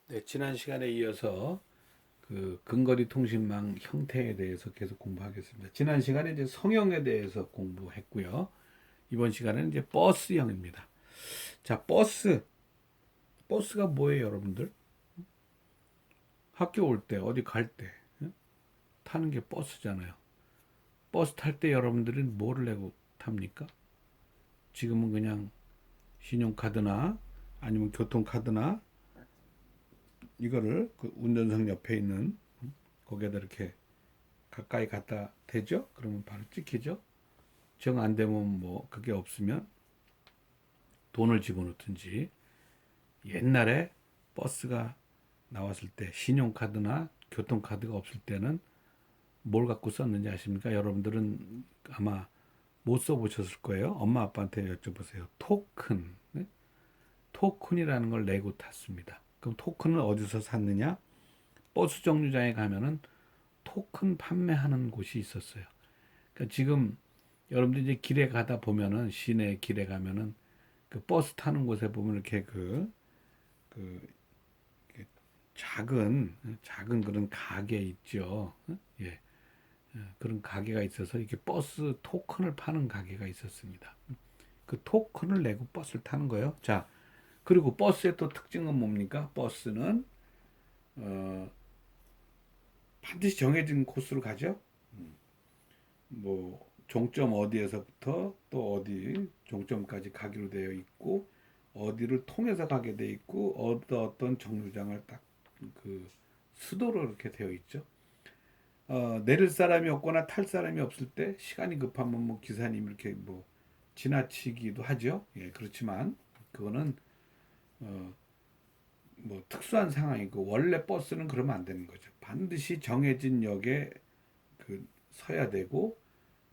네, 지난 시간에 이어서 그 근거리 통신망 형태에 대해서 계속 공부하겠습니다. 지난 시간에 이제 성형에 대해서 공부했고요. 이번 시간에는 이제 버스형입니다. 자, 버스가 뭐예요, 여러분들? 학교 올 때, 어디 갈 때, 타는 게 버스잖아요. 버스 탈 때 여러분들은 뭐를 내고 탑니까? 지금은 그냥 신용카드나 아니면 교통카드나 이거를 그 운전석 옆에 있는 거기에다 이렇게 가까이 갖다 대죠? 그러면 바로 찍히죠? 정 안 되면 뭐 그게 없으면 돈을 집어넣든지. 옛날에 버스가 나왔을 때 신용카드나 교통카드가 없을 때는 뭘 갖고 썼는지 아십니까? 여러분들은 아마 못 써보셨을 거예요. 엄마 아빠한테 여쭤보세요. 토큰. 네? 토큰이라는 걸 내고 탔습니다. 그럼 토큰을 어디서 샀느냐? 버스 정류장에 가면은 토큰 판매하는 곳이 있었어요. 그러니까 지금 여러분들 이제 길에 가다 보면은 시내 길에 가면은 그 버스 타는 곳에 보면 이렇게 그 작은 그런 가게 있죠. 예. 그런 가게가 있어서 이렇게 버스 토큰을 파는 가게가 있었습니다. 그 토큰을 내고 버스를 타는 거예요. 자, 그리고 버스의 또 특징은 뭡니까? 버스는 어, 반드시 정해진 코스로 가죠. 뭐 종점 어디에서부터 또 어디 종점까지 가기로 되어 있고 어디를 통해서 가게 되어 있고 어떤 정류장을 딱 그 수도로 이렇게 되어 있죠. 내릴 사람이 없거나 탈 사람이 없을 때 시간이 급하면 뭐 기사님 이렇게 뭐 지나치기도 하죠. 예, 그렇지만 그거는 어, 뭐 특수한 상황이고 원래 버스는 그러면 안 되는 거죠. 반드시 정해진 역에 그 서야 되고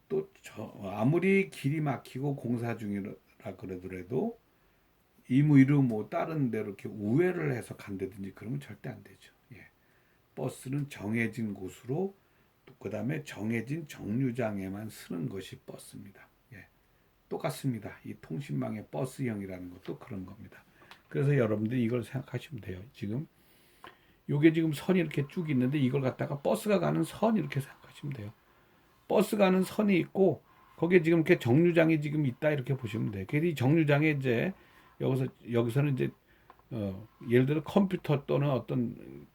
또 아무리 길이 막히고 공사 중이라 그러더라도 이무이루 뭐 다른 데로 이렇게 우회를 해서 간다든지 그러면 절대 안 되죠. 예. 버스는 정해진 곳으로 또 그다음에 정해진 정류장에만 쓰는 것이 버스입니다. 예. 똑같습니다. 이 통신망의 버스형이라는 것도 그런 겁니다. 그래서 여러분들이 이걸 생각하시면 돼요. 지금 요게 지금 선이 이렇게 쭉 있는데 이걸 갖다가 버스가 가는 선 이렇게 생각하시면 돼요. 버스 가는 선이 있고 거기에 지금 이렇게 정류장이 지금 있다 이렇게 보시면 돼요. 그래서 이 정류장에 이제 여기서는 이제 예를 들어 컴퓨터 또는 어떤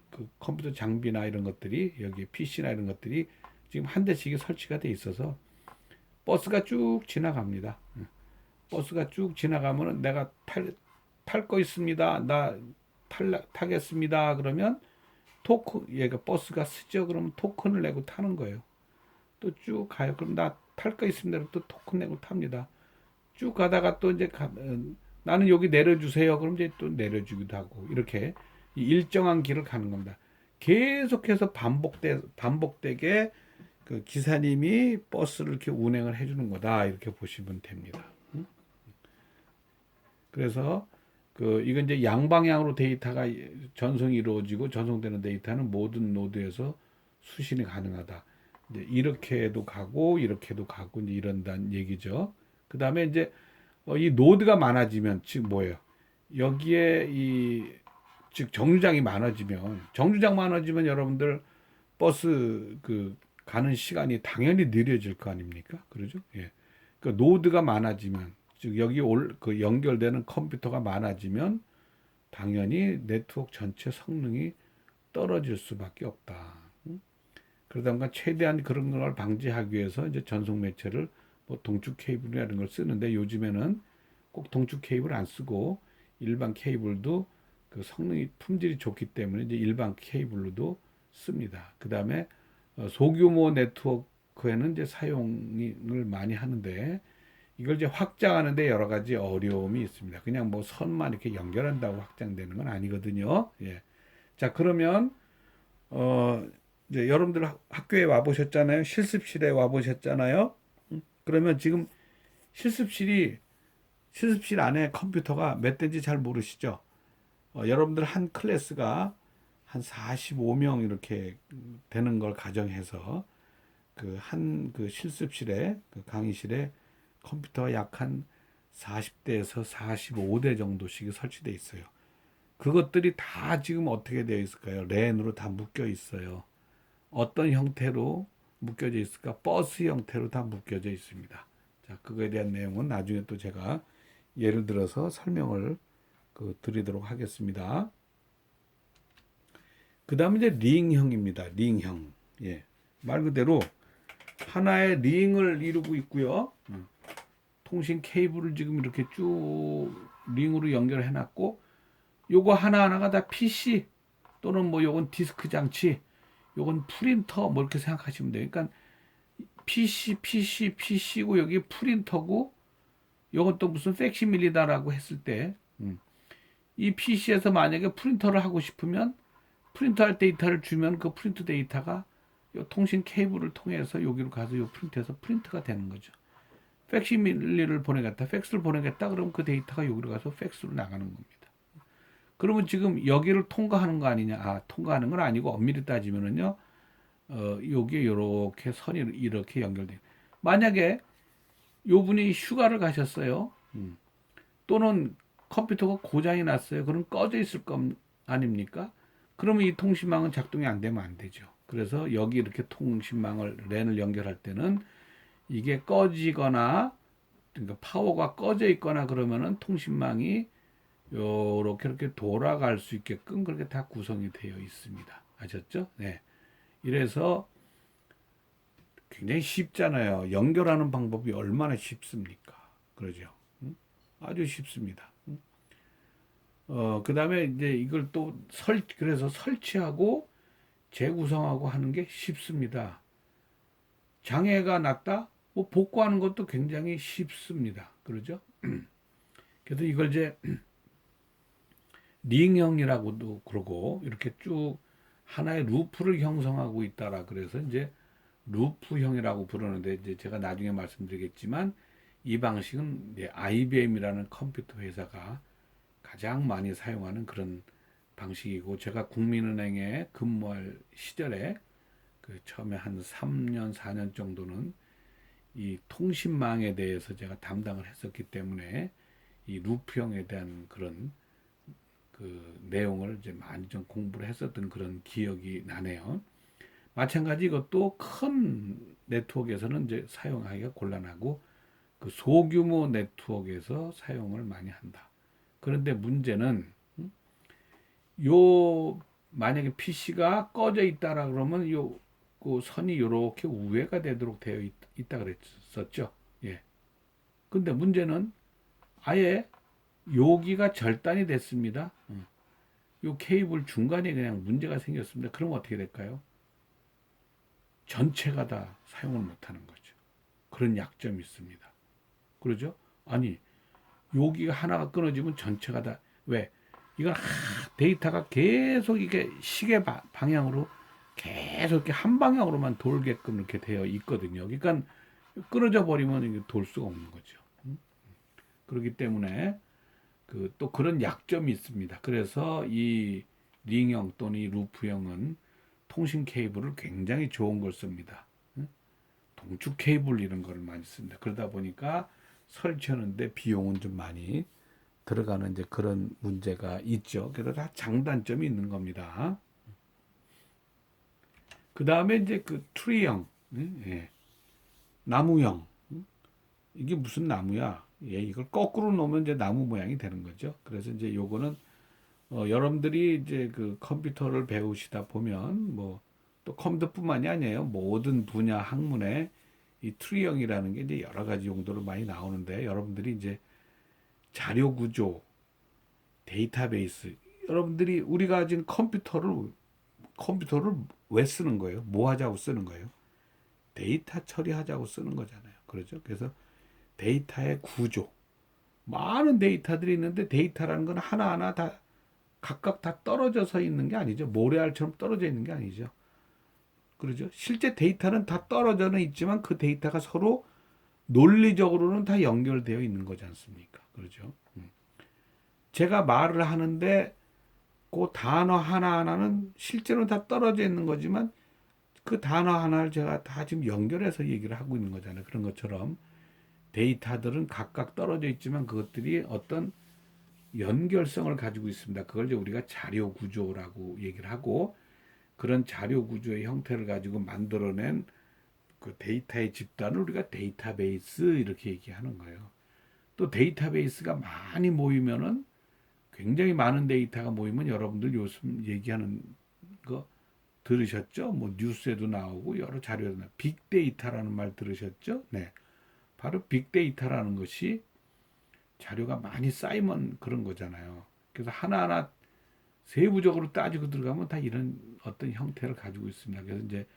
그 컴퓨터 장비나 이런 것들이 여기 PC나 이런 것들이 지금 한 대씩 설치가 돼 있어서 버스가 쭉 지나갑니다. 버스가 쭉 지나가면은 내가 탈 거 있습니다. 타겠습니다. 그러면 얘가 버스가 쓰죠. 그러면 토큰을 내고 타는 거예요. 또 쭉 가요. 그럼 나 탈 거 있습니다. 또 토큰 내고 탑니다. 쭉 가다가 또 이제 나는 여기 내려주세요. 그럼 이제 또 내려주기도 하고 이렇게 일정한 길을 가는 겁니다. 계속해서 반복되게 그 기사님이 버스를 이렇게 운행을 해주는 거다 이렇게 보시면 됩니다. 그래서 이건 이제 양방향으로 데이터가 전송이 이루어지고 전송되는 데이터는 모든 노드에서 수신이 가능하다. 이제 이렇게도 가고 이렇게도 가고 이제 이런다는 얘기죠. 그 다음에 이제 이 노드가 많아지면 즉 뭐예요? 여기에 즉 정류장 많아지면 여러분들 버스 가는 시간이 당연히 느려질 거 아닙니까? 그러죠? 예. 그 노드가 많아지면 즉 여기 연결되는 컴퓨터가 많아지면 당연히 네트워크 전체 성능이 떨어질 수밖에 없다. 그러다 보니까 최대한 그런 걸 방지하기 위해서 이제 전송 매체를 뭐 동축 케이블이나 이런 걸 쓰는데 요즘에는 꼭 동축 케이블 안 쓰고 일반 케이블도 그 성능이 품질이 좋기 때문에 이제 일반 케이블로도 씁니다. 그 다음에 소규모 네트워크에는 이제 사용을 많이 하는데 이걸 이제 확장하는데 여러 가지 어려움이 있습니다. 그냥 뭐 선만 이렇게 연결한다고 확장되는 건 아니거든요. 예. 자, 그러면 어 이제 여러분들 학교에 와 보셨잖아요. 실습실에 와 보셨잖아요. 그러면 지금 실습실이 실습실 안에 컴퓨터가 몇 대인지 잘 모르시죠? 여러분들 한 클래스가 한 45명 이렇게 되는 걸 가정해서 그 실습실에 그 강의실에 컴퓨터가 약 한 40대에서 45대 정도씩 설치되어 있어요. 그것들이 다 지금 어떻게 되어 있을까요? 랜으로 다 묶여 있어요. 어떤 형태로 묶여져 있을까? 버스 형태로 다 묶여져 있습니다. 자, 그거에 대한 내용은 나중에 또 제가 예를 들어서 설명을 드리도록 하겠습니다. 그 다음에 이제 링형입니다. 링형. 예. 말 그대로 하나의 링을 이루고 있고요. 통신 케이블을 지금 이렇게 쭉 링으로 연결해 놨고, 요거 하나하나가 다 PC 또는 뭐 요건 디스크 장치, 요건 프린터 뭐 이렇게 생각하시면 돼요. 그러니까 PC고 여기 프린터고 요건 또 무슨 팩시밀리다라고 했을 때, 이 PC에서 만약에 프린터를 하고 싶으면 프린터할 데이터를 주면 그 프린트 데이터가 요 통신 케이블을 통해서 여기로 가서 요 프린트해서 프린트가 되는 거죠. 팩시밀리를 보내겠다, 팩스를 보내겠다, 그러면 그 데이터가 여기로 가서 팩스로 나가는 겁니다. 그러면 지금 여기를 통과하는 거 아니냐? 아, 통과하는 건 아니고 엄밀히 따지면은요, 여기에 이렇게 선이 이렇게 연결돼. 만약에 요 분이 휴가를 가셨어요. 또는 컴퓨터가 고장이 났어요. 그럼 꺼져 있을 거 아닙니까? 그러면 이 통신망은 작동이 안 되면 안 되죠. 그래서 여기 이렇게 통신망을 랜을 연결할 때는 이게 꺼지거나 그러니까 파워가 꺼져 있거나 그러면은 통신망이 요렇게 이렇게 돌아갈 수 있게끔 그렇게 다 구성이 되어 있습니다. 아셨죠? 네. 이래서 굉장히 쉽잖아요. 연결하는 방법이 얼마나 쉽습니까? 그러죠. 아주 쉽습니다. 그 다음에 이제 이걸 또 그래서 설치하고 재구성하고 하는 게 쉽습니다. 장애가 났다? 뭐 복구하는 것도 굉장히 쉽습니다. 그러죠? 그래서 이걸 이제 링형이라고도 그러고 이렇게 쭉 하나의 루프를 형성하고 있다라 그래서 이제 루프형이라고 부르는데 이제 제가 나중에 말씀드리겠지만 이 방식은 이제 IBM이라는 컴퓨터 회사가 가장 많이 사용하는 그런 방식이고 제가 국민은행에 근무할 시절에 그 처음에 한 3년, 4년 정도는 이 통신망에 대해서 제가 담당을 했었기 때문에 이 루프형에 대한 그런 그 내용을 이제 많이 좀 공부를 했었던 그런 기억이 나네요. 마찬가지 이것도 큰 네트워크에서는 이제 사용하기가 곤란하고 그 소규모 네트워크에서 사용을 많이 한다. 그런데 문제는 요 만약에 PC가 꺼져 있다라 그러면 그 선이 이렇게 우회가 되도록 되어 있다 그랬었죠. 예. 근데 문제는 아예 여기가 절단이 됐습니다. 요 케이블 중간에 그냥 문제가 생겼습니다. 그럼 어떻게 될까요? 전체가 다 사용을 못하는 거죠. 그런 약점이 있습니다. 그러죠? 아니 여기가 하나가 끊어지면 전체가 다 왜? 이건 데이터가 계속 이게 시계 방향으로 계속 이렇게 한 방향으로만 돌게끔 이렇게 되어 있거든요. 그러니까 끊어져 버리면 이게 돌 수가 없는 거죠. 그렇기 때문에 또 그런 약점이 있습니다. 그래서 이 링형 또는 이 루프형은 통신 케이블을 굉장히 좋은 걸 씁니다. 동축 케이블 이런 거를 많이 씁니다. 그러다 보니까 설치하는데 비용은 좀 많이 들어가는 이제 그런 문제가 있죠. 그래서 다 장단점이 있는 겁니다. 그 다음에 이제 그 트리형, 예. 나무형. 이게 무슨 나무야? 예, 이걸 거꾸로 놓으면 이제 나무 모양이 되는 거죠. 그래서 이제 요거는 여러분들이 이제 그 컴퓨터를 배우시다 보면 뭐 또 컴퓨터뿐만이 아니에요. 모든 분야 학문에 이 트리형이라는 게 이제 여러 가지 용도로 많이 나오는데 여러분들이 이제 자료 구조, 데이터베이스 여러분들이 우리가 지금 컴퓨터를 왜 쓰는 거예요? 뭐 하자고 쓰는 거예요? 데이터 처리하자고 쓰는 거잖아요. 그렇죠? 그래서 데이터의 구조 많은 데이터들이 있는데 데이터라는 건 하나하나 다 각각 다 떨어져서 있는 게 아니죠. 모래알처럼 떨어져 있는 게 아니죠. 그러죠? 실제 데이터는 다 떨어져는 있지만 그 데이터가 서로 논리적으로는 다 연결되어 있는 거지 않습니까? 그렇죠? 제가 말을 하는데 그 단어 하나하나는 실제로 다 떨어져 있는 거지만 그 단어 하나를 제가 다 지금 연결해서 얘기를 하고 있는 거잖아요. 그런 것처럼 데이터들은 각각 떨어져 있지만 그것들이 어떤 연결성을 가지고 있습니다. 그걸 이제 우리가 자료 구조라고 얘기를 하고, 그런 자료 구조의 형태를 가지고 만들어낸 그 데이터의 집단을 우리가 데이터베이스 이렇게 얘기하는 거예요. 또 데이터베이스가 많이 모이면은, 굉장히 많은 데이터가 모이면, 여러분들 요즘 얘기하는 거 들으셨죠? 뭐 뉴스에도 나오고 여러 자료에도 나오고 빅데이터라는 말 들으셨죠? 네. 바로 빅데이터라는 것이 자료가 많이 쌓이면 그런 거잖아요. 그래서 하나하나 세부적으로 따지고 들어가면 다 이런 어떤 형태를 가지고 있습니다. 그래서 이제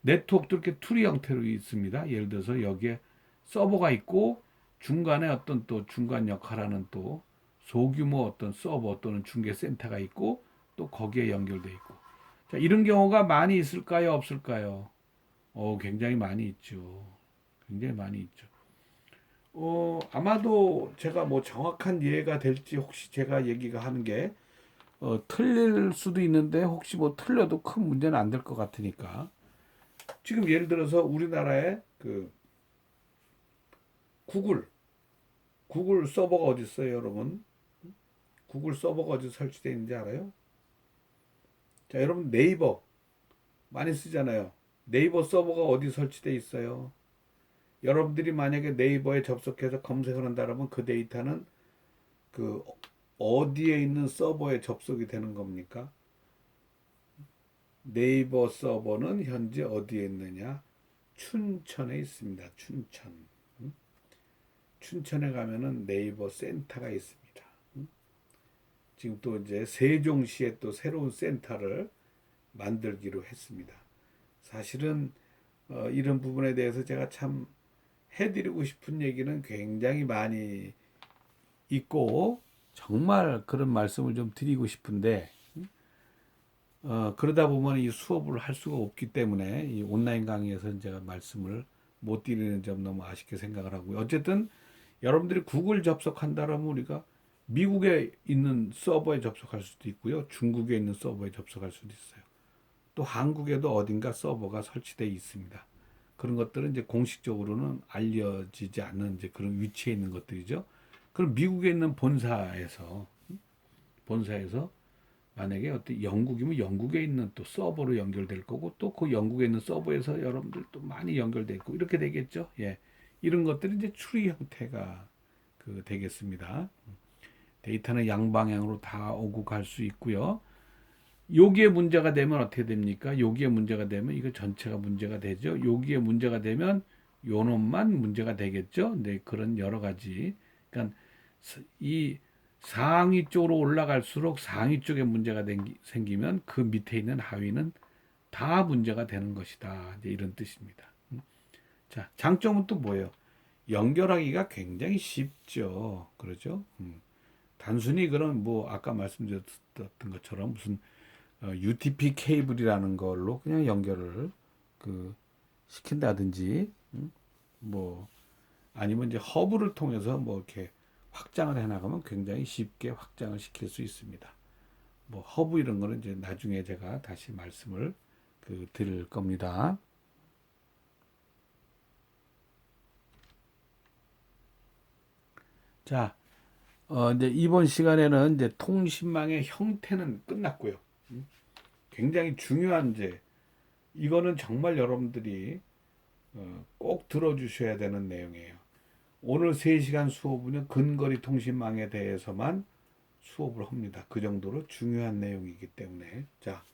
네트워크도 이렇게 트리 형태로 있습니다. 예를 들어서 여기에 서버가 있고 중간에 어떤 또 중간 역할하는 또 소규모 어떤 서버 또는 중개 센터가 있고 또 거기에 연결돼 있고. 자, 이런 경우가 많이 있을까요? 없을까요? 굉장히 많이 있죠. 굉장히 많이 있죠. 아마도 제가 뭐 정확한 이해가 될지 혹시 제가 얘기가 하는 게 틀릴 수도 있는데 혹시 뭐 틀려도 큰 문제는 안 될 것 같으니까 지금 예를 들어서 우리나라에 그 구글 구글 서버가 어디 있어요, 여러분? 구글 서버가 어디 설치되어 있는지 알아요? 자, 여러분 네이버 많이 쓰잖아요. 네이버 서버가 어디 설치되어 있어요? 여러분들이 만약에 네이버에 접속해서 검색을 한다면 그 데이터는 그 어디에 있는 서버에 접속이 되는 겁니까? 네이버 서버는 현재 어디에 있느냐? 춘천에 있습니다. 춘천. 춘천에 가면은 네이버 센터가 있습니다. 지금 또 이제 세종시에 또 새로운 센터를 만들기로 했습니다. 사실은 이런 부분에 대해서 제가 참 해드리고 싶은 얘기는 굉장히 많이 있고 정말 그런 말씀을 좀 드리고 싶은데 그러다 보면 이 수업을 할 수가 없기 때문에 이 온라인 강의에서 제가 말씀을 못 드리는 점 너무 아쉽게 생각을 하고요. 어쨌든 여러분들이 구글 접속한다라면 우리가 미국에 있는 서버에 접속할 수도 있고요. 중국에 있는 서버에 접속할 수도 있어요. 또 한국에도 어딘가 서버가 설치되어 있습니다. 그런 것들은 이제 공식적으로는 알려지지 않는 이제 그런 위치에 있는 것들이죠. 그럼 미국에 있는 본사에서 만약에 어떤 영국이면 영국에 있는 또 서버로 연결될 거고 또 그 영국에 있는 서버에서 여러분들 또 많이 연결돼 있고 이렇게 되겠죠. 예. 이런 것들이 이제 추리 형태가 되겠습니다. 데이터는 양방향으로 다 오고 갈 수 있고요. 여기에 문제가 되면 어떻게 됩니까? 여기에 문제가 되면 이거 전체가 문제가 되죠. 여기에 문제가 되면 요 놈만 문제가 되겠죠. 네, 그런 여러 가지. 그러니까 이 상위 쪽으로 올라갈수록 상위 쪽에 문제가 생기면 그 밑에 있는 하위는 다 문제가 되는 것이다. 이제 이런 뜻입니다. 자, 장점은 또 뭐예요? 연결하기가 굉장히 쉽죠. 그러죠? 단순히 그런 뭐 아까 말씀드렸던 것처럼 무슨 UTP 케이블이라는 걸로 그냥 연결을 그 시킨다든지 뭐 아니면 이제 허브를 통해서 뭐 이렇게 확장을 해 나가면 굉장히 쉽게 확장을 시킬 수 있습니다. 뭐 허브 이런 거는 이제 나중에 제가 다시 말씀을 드릴 겁니다. 자, 이제 이번 시간에는 이제 통신망의 형태는 끝났고요. 굉장히 중요한 이제 이거는 정말 여러분들이 꼭 들어주셔야 되는 내용이에요. 오늘 3시간 수업은 근거리 통신망에 대해서만 수업을 합니다. 그 정도로 중요한 내용이기 때문에. 자,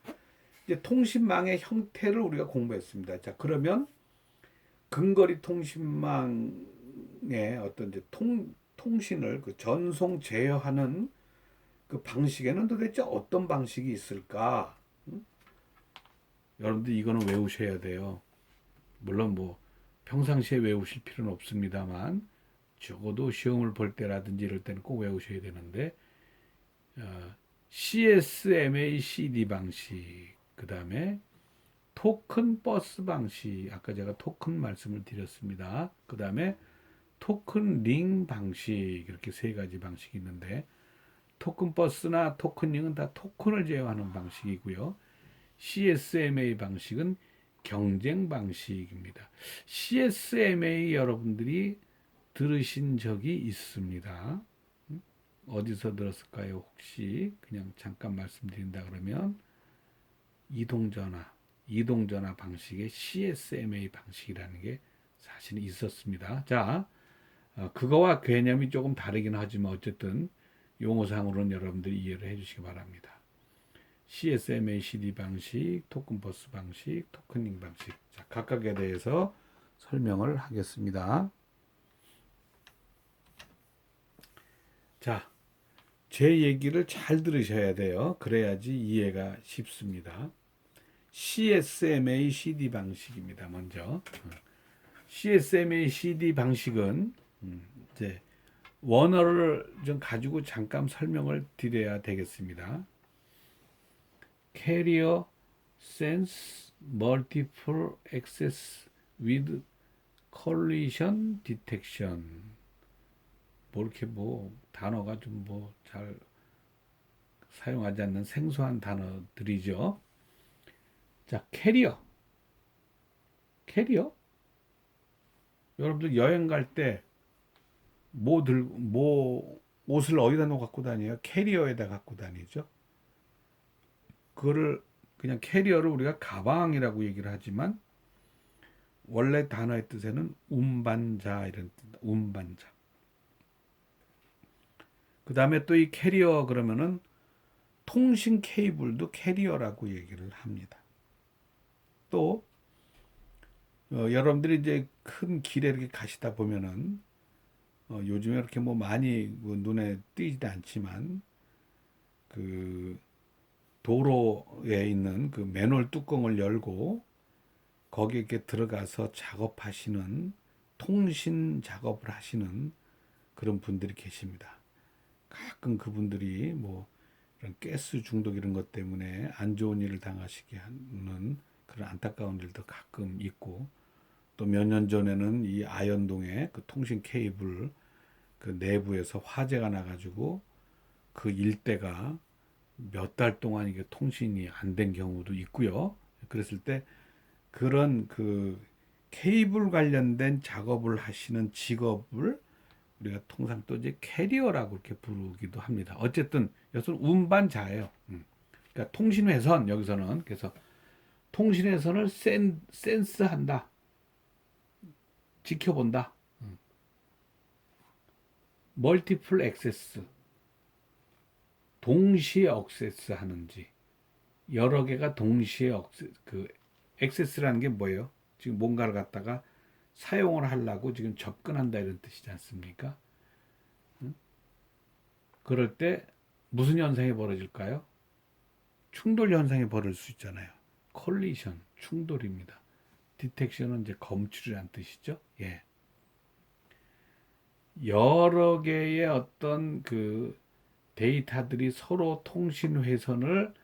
이제 통신망의 형태를 우리가 공부했습니다. 자, 그러면 근거리 통신망의 어떤 이제 통신을 전송 제어하는 그 방식에는 도대체 어떤 방식이 있을까? 여러분들 이거는 외우셔야 돼요. 물론 뭐 평상시에 외우실 필요는 없습니다만 적어도 시험을 볼 때라든지 이럴 때는 꼭 외우셔야 되는데 CSMA CD 방식 그 다음에 토큰 버스 방식 아까 제가 토큰 말씀을 드렸습니다. 그 다음에 토큰 링 방식 이렇게 3가지 방식이 있는데 토큰 버스나 토큰 링은 다 토큰을 제어하는 방식이고요. CSMA 방식은 경쟁 방식입니다. CSMA 여러분들이 들으신 적이 있습니다. 어디서 들었을까요? 혹시 그냥 잠깐 말씀드린다 그러면 이동전화 방식의 CSMA 방식이라는 게 사실은 있었습니다. 자, 그거와 개념이 조금 다르긴 하지만 어쨌든 용어상으로는 여러분들이 이해를 해주시기 바랍니다. CSMA CD 방식, 토큰 버스 방식, 토큰링 방식. 자, 각각에 대해서 설명을 하겠습니다. 자, 제 얘기를 잘 들으셔야 돼요. 그래야지 이해가 쉽습니다. CSMA CD 방식입니다. 먼저 CSMA CD 방식은 이제 원어를 좀 가지고 잠깐 설명을 드려야 되겠습니다. Carrier Sense Multiple Access with Collision Detection. 뭐 이렇게 뭐 단어가 좀 뭐 잘 사용하지 않는 생소한 단어들이죠. 자, 캐리어. 여러분들 여행 갈 때 뭐 옷을 어디다 놓고 갖고 다녀요? 캐리어에다 갖고 다니죠. 그거를 그냥 캐리어를 우리가 가방이라고 얘기를 하지만 원래 단어의 뜻에는 운반자 이런 뜻, 운반자. 그 다음에 또 이 캐리어 그러면은 통신 케이블도 캐리어라고 얘기를 합니다. 또 여러분들이 이제 큰 길에 이렇게 가시다 보면은 요즘에 이렇게 뭐 많이 뭐 눈에 띄지 않지만 그 도로에 있는 그 맨홀 뚜껑을 열고 거기에 이렇게 들어가서 작업하시는 통신 작업을 하시는 그런 분들이 계십니다. 가끔 그분들이 뭐 이런 가스 중독 이런 것 때문에 안 좋은 일을 당하시게 하는 그런 안타까운 일도 가끔 있고 또 몇 년 전에는 이 아현동에 그 통신 케이블 그 내부에서 화재가 나가지고 그 일대가 몇 달 동안 이게 통신이 안 된 경우도 있고요. 그랬을 때 그런 그 케이블 관련된 작업을 하시는 직업을 우리가 통상 또 이제 캐리어라고 이렇게 부르기도 합니다. 어쨌든 여기서는 운반자예요. 그러니까 통신회선 여기서는 그래서 통신회선을 센스한다, 지켜본다. 멀티플 액세스, 동시에 액세스 하는지 여러 개가 동시에 액세스라는 게 뭐예요? 지금 뭔가를 갖다가 사용을 하려고 지금 접근한다 이런 뜻이지 않습니까? 그럴 때 무슨 현상이 벌어질까요? 충돌 현상이 벌어질 수 있잖아요. 콜리션, 충돌입니다. 디텍션은 이제 검출이라는 뜻이죠. 예. 여러 개의 어떤 그 데이터들이 서로 통신 회선을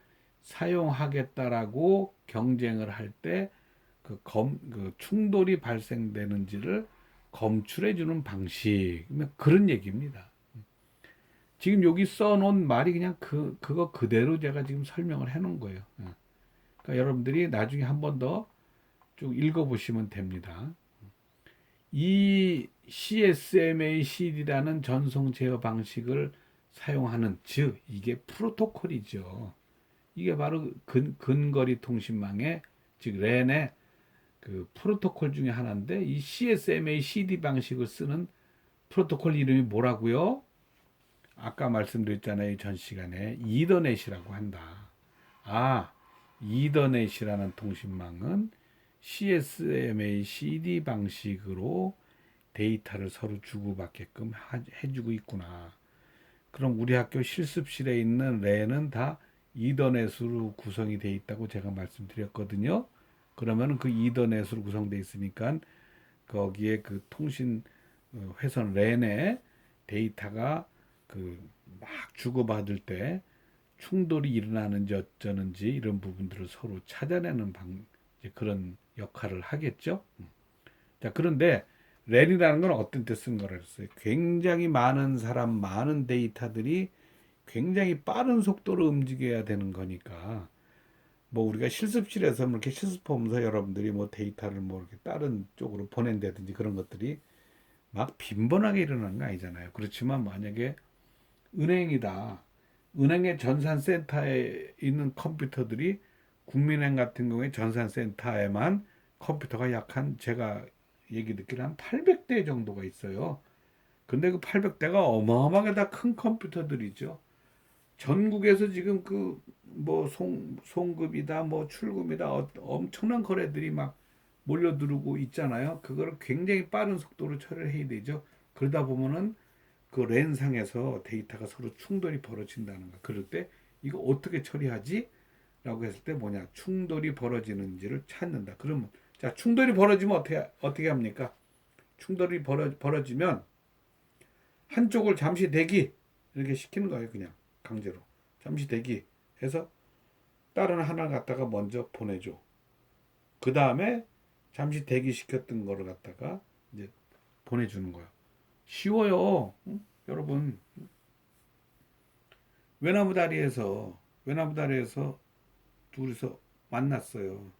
사용하겠다라고 경쟁을 할 때 그 충돌이 발생되는지를 검출해 주는 방식. 그런 얘기입니다. 지금 여기 써놓은 말이 그냥 그거 그대로 제가 지금 설명을 해 놓은 거예요. 그러니까 여러분들이 나중에 한 번 더 쭉 읽어보시면 됩니다. 이 CSMACD라는 전송 제어 방식을 사용하는, 즉, 이게 프로토콜이죠. 이게 바로 근거리 통신망의, 즉, 랜의 그 프로토콜 중에 하나인데, 이 CSMACD 방식을 쓰는 프로토콜 이름이 뭐라고요? 아까 말씀드렸잖아요. 전 시간에 이더넷이라고 한다. 아, 이더넷이라는 통신망은 CSMA CD 방식으로 데이터를 서로 주고받게끔 해주고 있구나. 그럼 우리 학교 실습실에 있는 랜은 다 이더넷으로 구성이 되어 있다고 제가 말씀드렸거든요. 그러면 그 이더넷으로 구성되어 있으니까 거기에 그 통신 회선 랜에 데이터가 그 막 주고받을 때 충돌이 일어나는지 어쩌는지 이런 부분들을 서로 찾아내는 그런 역할을 하겠죠. 자, 그런데 랜이라는 건 어떤 때 쓴 거라 그랬어요? 굉장히 많은 사람, 많은 데이터들이 굉장히 빠른 속도로 움직여야 되는 거니까 뭐 우리가 실습실에서 이렇게 실습하면서 여러분들이 뭐 데이터를 뭐 이렇게 다른 쪽으로 보낸다든지 그런 것들이 막 빈번하게 일어나는 거 아니잖아요. 그렇지만 만약에 은행이다. 은행의 전산센터에 있는 컴퓨터들이 국민은행 같은 경우에 전산센터에만 컴퓨터가 약 한 제가 얘기 듣기로 한 800대 정도가 있어요. 근데 그 800대가 어마어마하게 다 큰 컴퓨터들이죠. 전국에서 지금 그 뭐 송금이다 뭐 출금이다 엄청난 거래들이 막 몰려들고 있잖아요. 그거를 굉장히 빠른 속도로 처리를 해야 되죠. 그러다 보면은 그 랜상에서 데이터가 서로 충돌이 벌어진다는 거. 그럴 때 이거 어떻게 처리하지? 라고 했을 때 뭐냐? 충돌이 벌어지는지를 찾는다. 그러면 자, 충돌이 벌어지면 어떻게 합니까? 충돌이 벌어지면 한쪽을 잠시 대기 이렇게 시키는 거예요. 그냥 강제로. 잠시 대기 해서 다른 하나 갖다가 먼저 보내줘. 그 다음에 잠시 대기시켰던 거를 갖다가 이제 보내주는 거예요. 쉬워요. 응? 여러분, 외나무 다리에서 둘이서 만났어요.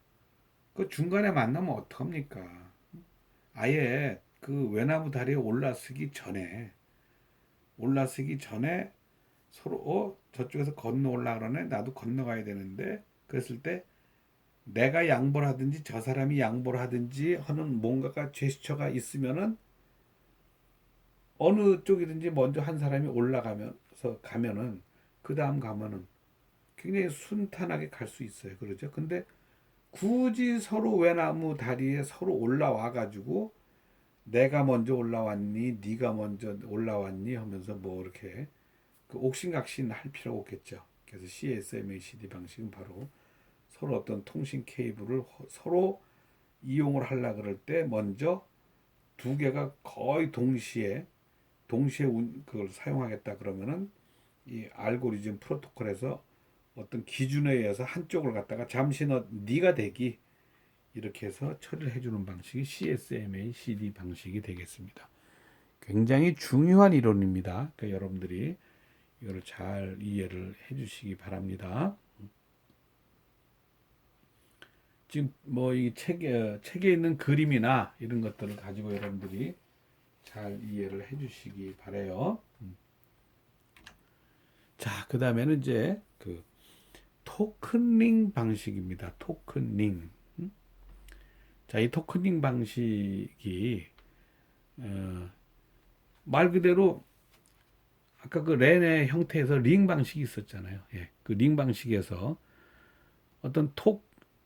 그 중간에 만나면 어떡합니까? 아예 그 외나무 다리에 올라서기 전에 서로 저쪽에서 건너 올라가네 나도 건너가야 되는데 그랬을 때 내가 양보를 하든지 저 사람이 양보를 하든지 하는 뭔가가 제스처가 있으면은 어느 쪽이든지 먼저 한 사람이 올라가면서 가면은 그 다음 가면은 굉장히 순탄하게 갈 수 있어요. 그러죠? 근데 굳이 서로 외나무 다리에 서로 올라와 가지고 내가 먼저 올라왔니, 네가 먼저 올라왔니 하면서 뭐 이렇게 그 옥신각신 할 필요가 없겠죠. 그래서 CSMACD 방식은 바로 서로 어떤 통신 케이블을 서로 이용을 하려 그럴 때 먼저 두 개가 거의 동시에 그걸 사용하겠다 그러면은 이 알고리즘 프로토콜에서 어떤 기준에 의해서 한쪽을 갖다가 잠시 네가 대기 이렇게 해서 처리를 해주는 방식이 CSMA CD 방식이 되겠습니다. 굉장히 중요한 이론입니다. 그러니까 여러분들이 이거를 잘 이해를 해주시기 바랍니다. 지금 뭐 이 책에 있는 그림이나 이런 것들을 가지고 여러분들이 잘 이해를 해주시기 바래요. 자, 그 다음에는 이제 그 토큰링 방식입니다. 토큰링. 자, 이 토큰링 방식이 말 그대로 아까 그 렌의 형태에서 링 방식이 있었잖아요. 예, 그 링 방식에서 어떤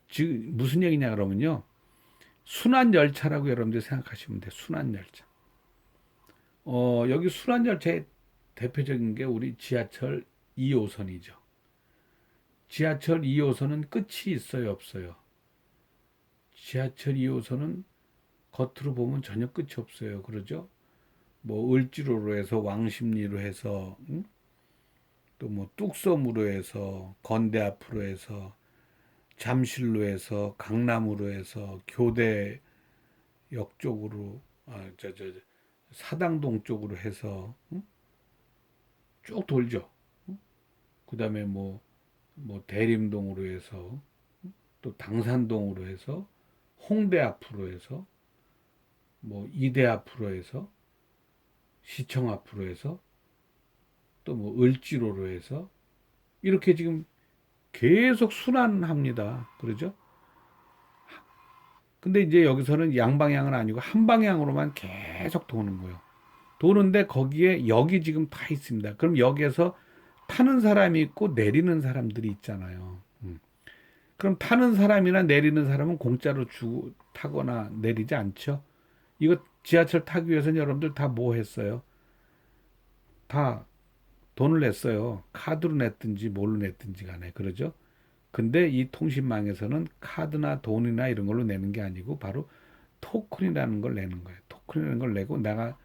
즉 무슨 얘기냐 그러면요. 순환 열차라고 여러분들 생각하시면 돼요. 순환 열차. 여기 순환 열차의 대표적인 게 우리 지하철 2호선이죠. 지하철 2호선은 끝이 있어요, 없어요? 지하철 2호선은 겉으로 보면 전혀 끝이 없어요. 그러죠? 뭐 을지로로 해서 왕십리로 해서 또 뭐 뚝섬으로 해서 건대 앞으로 해서 잠실로 해서 강남으로 해서 교대역 쪽으로 사당동 쪽으로 해서 쭉 돌죠. 그다음에 뭐 대림동으로 해서 또 당산동으로 해서 홍대 앞으로 해서 뭐 이대 앞으로 해서 시청 앞으로 해서 또 뭐 을지로로 해서 이렇게 지금 계속 순환합니다. 그러죠? 근데 이제 여기서는 양방향은 아니고 한 방향으로만 계속 도는 거예요. 도는데 거기에 역이 지금 다 있습니다. 그럼 역에서 타는 사람이 있고 내리는 사람들이 있잖아요. 그럼 타는 사람이나 내리는 사람은 공짜로 주고 타거나 내리지 않죠. 이거 지하철 타기 위해서는 여러분들 다 뭐 했어요? 다 돈을 냈어요. 카드로 냈든지 뭘로 냈든지 간에 그러죠. 근데 이 통신망에서는 카드나 돈이나 이런 걸로 내는 게 아니고 바로 토큰이라는 걸 내는 거예요. 토큰이라는 걸 내고 내가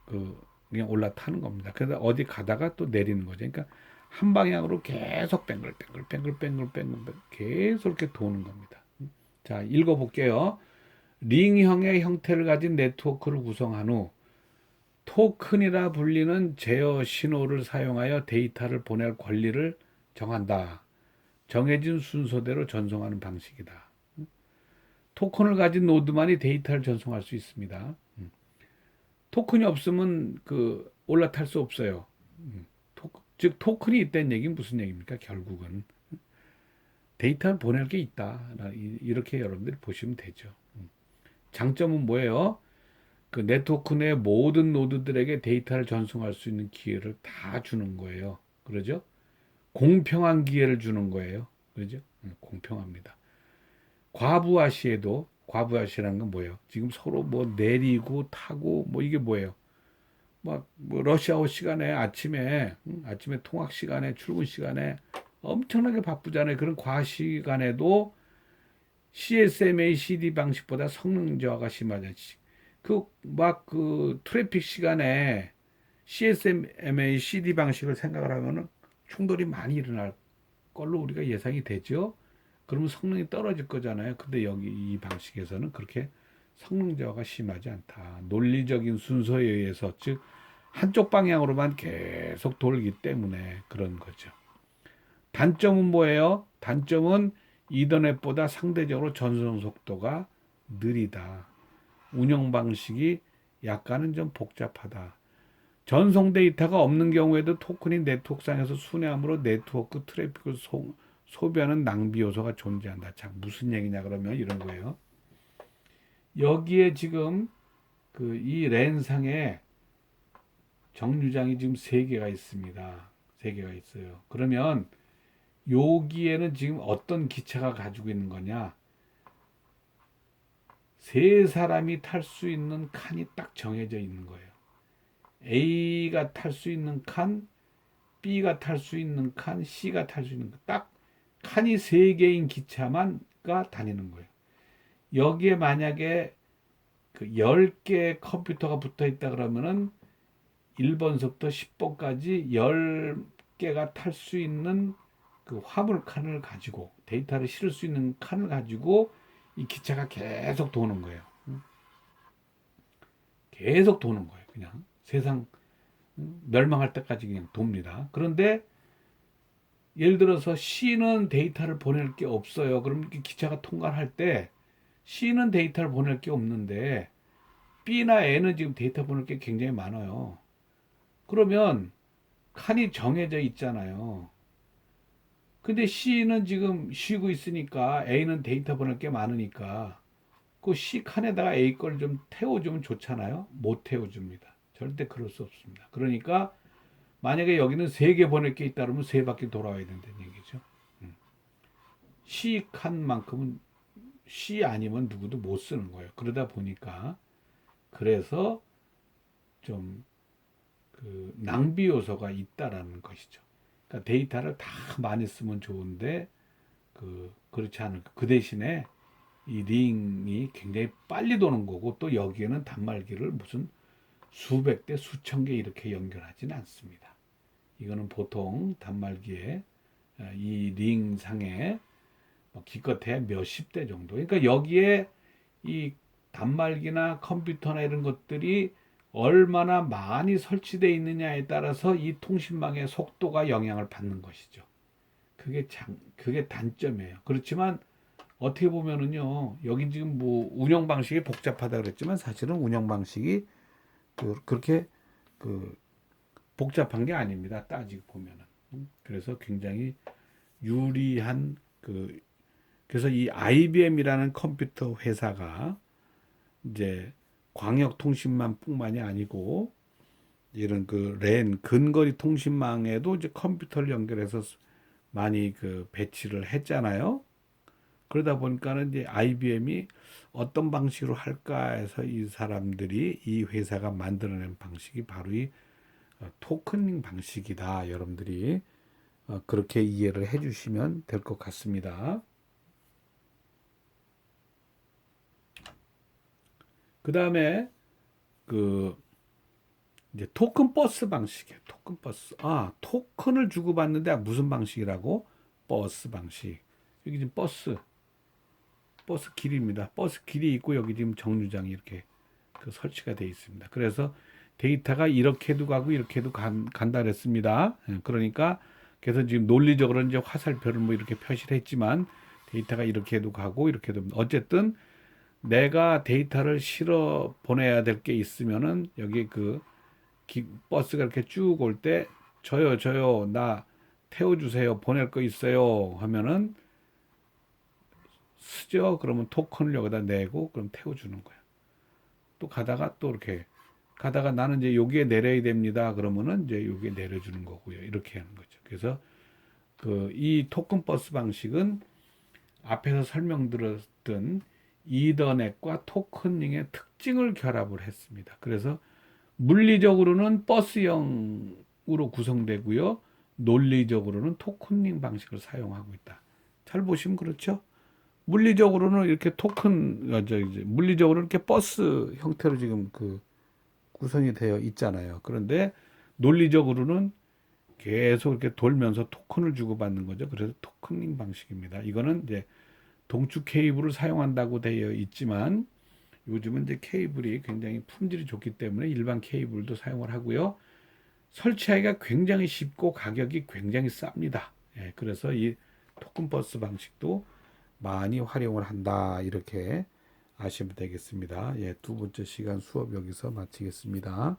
그 그냥 올라타는 겁니다. 그래서 어디 가다가 또 내리는 거죠. 그러니까 한 방향으로 계속 뱅글뱅글 계속 이렇게 도는 겁니다. 자, 읽어볼게요. 링형의 형태를 가진 네트워크를 구성한 후 토큰이라 불리는 제어 신호를 사용하여 데이터를 보낼 권리를 정한다. 정해진 순서대로 전송하는 방식이다. 토큰을 가진 노드만이 데이터를 전송할 수 있습니다. 토큰이 없으면 그 올라탈 수 없어요. 즉 토큰이 있다는 얘기는 무슨 얘기입니까? 결국은 데이터를 보낼 게 있다. 이렇게 여러분들이 보시면 되죠. 장점은 뭐예요? 그 네트워크 내 모든 노드들에게 데이터를 전송할 수 있는 기회를 다 주는 거예요. 그러죠? 공평한 기회를 주는 거예요. 그죠? 공평합니다. 과부하시라는 건 뭐예요? 지금 서로 뭐 내리고 타고 뭐 이게 뭐예요? 뭐 러시아워 시간에 아침에 통학 시간에 출근 시간에 엄청나게 바쁘잖아요. 그런 과시간에도 CSMA CD 방식보다 성능 저하가 심하지. 그 트래픽 시간에 CSMA CD 방식을 생각을 하면은 충돌이 많이 일어날 걸로 우리가 예상이 되죠. 그러면 성능이 떨어질 거잖아요. 근데 여기 이 방식에서는 그렇게 성능 저하가 심하지 않다. 논리적인 순서에 의해서, 즉 한쪽 방향으로만 계속 돌기 때문에 그런 거죠. 단점은 뭐예요? 단점은 이더넷보다 상대적으로 전송 속도가 느리다. 운영 방식이 약간은 좀 복잡하다. 전송 데이터가 없는 경우에도 토큰이 네트워크상에서 순회함으로 네트워크 트래픽을 소비하는 낭비 요소가 존재한다. 자, 무슨 얘기냐 그러면 이런 거예요. 여기에 지금 이 랜상에 정류장이 지금 3개가 있습니다. 3개가 있어요. 그러면 여기에는 지금 어떤 기차가 가지고 있는 거냐? 3사람이 탈 수 있는 칸이 딱 정해져 있는 거예요. A가 탈 수 있는 칸, B가 탈 수 있는 칸, C가 탈 수 있는 칸. 딱 칸이 3개인 기차만가 다니는 거예요. 여기에 만약에 10개 컴퓨터가 붙어 있다 그러면은 1번서부터 10번까지 10개가 탈 수 있는 그 화물 칸을 가지고 데이터를 실을 수 있는 칸을 가지고 이 기차가 계속 도는 거예요. 계속 도는 거예요. 그냥 세상 멸망할 때까지 그냥 돕니다. 그런데 예를 들어서 C는 데이터를 보낼 게 없어요. 그럼 기차가 통과를 할 때 C는 데이터를 보낼 게 없는데 B나 N은 지금 데이터 보낼 게 굉장히 많아요. 그러면 칸이 정해져 있잖아요. 근데 C는 지금 쉬고 있으니까 A는 데이터 보낼 게 많으니까 그 C 칸에다가 A 걸 좀 태워주면 좋잖아요. 못 태워줍니다. 절대 그럴 수 없습니다. 그러니까 만약에 여기는 3개 보낼 게 있다 그러면 3바퀴 돌아와야 된다는 얘기죠. C 칸만큼은 C 아니면 누구도 못 쓰는 거예요. 그러다 보니까 그래서 좀 낭비 요소가 있다라는 것이죠. 그러니까 데이터를 다 많이 쓰면 좋은데 그렇지 않을까. 그 대신에 이 링이 굉장히 빨리 도는 거고 또 여기에는 단말기를 무슨 수백 대 수천 개 이렇게 연결하지는 않습니다. 이거는 보통 단말기에 이 링 상에 기껏해야 몇십 대 정도. 그러니까 여기에 이 단말기나 컴퓨터나 이런 것들이 얼마나 많이 설치되어 있느냐에 따라서 이 통신망의 속도가 영향을 받는 것이죠. 그게 단점이에요. 그렇지만 어떻게 보면은요, 여기 지금 뭐 운영 방식이 복잡하다 그랬지만 사실은 운영 방식이 그렇게 복잡한 게 아닙니다. 따지고 보면은. 그래서 굉장히 유리한 그래서 이 IBM이라는 컴퓨터 회사가 이제 광역통신망뿐만이 아니고 이런 랜 근거리 통신망에도 이제 컴퓨터를 연결해서 많이 배치를 했잖아요. 그러다 보니까는 이제 IBM이 어떤 방식으로 할까 해서 이 사람들이 이 회사가 만들어낸 방식이 바로 이 토큰링 방식이다. 여러분들이 그렇게 이해를 해주시면 될 것 같습니다. 그 다음에 이제 토큰 버스 방식이에요. 토큰 버스. 토큰을 주고받는데 무슨 방식이라고? 버스 방식. 여기 지금 버스 길입니다. 버스 길이 있고 여기 지금 정류장이 이렇게 설치가 되어 있습니다. 그래서 데이터가 이렇게도 가고 이렇게도 간다 그랬습니다. 그러니까 그래서 지금 논리적으로 이제 화살표를 뭐 이렇게 표시를 했지만 데이터가 이렇게도 가고 이렇게도 어쨌든 내가 데이터를 실어 보내야 될 게 있으면은 여기 버스가 이렇게 쭉 올 때 저요, 나 태워주세요. 보낼 거 있어요. 하면은 쓰죠. 그러면 토큰을 여기다 내고 그럼 태워주는 거야. 또 가다가 또 이렇게 가다가 나는 이제 여기에 내려야 됩니다. 그러면은 이제 여기에 내려주는 거고요. 이렇게 하는 거죠. 그래서 그 이 토큰 버스 방식은 앞에서 설명드렸던 이더넷과 토큰링의 특징을 결합을 했습니다. 그래서 물리적으로는 버스형으로 구성되고요. 논리적으로는 토큰링 방식을 사용하고 있다. 잘 보시면 그렇죠? 물리적으로는 이렇게 이제 물리적으로 이렇게 버스 형태로 지금 그 구성이 되어 있잖아요. 그런데 논리적으로는 계속 이렇게 돌면서 토큰을 주고받는 거죠. 그래서 토큰링 방식입니다. 이거는 이제 동축 케이블을 사용한다고 되어 있지만 요즘은 이제 케이블이 굉장히 품질이 좋기 때문에 일반 케이블도 사용을 하고요. 설치하기가 굉장히 쉽고 가격이 굉장히 쌉니다. 예, 그래서 이 토큰 버스 방식도 많이 활용을 한다. 이렇게 아시면 되겠습니다. 예, 두 번째 시간 수업 여기서 마치겠습니다.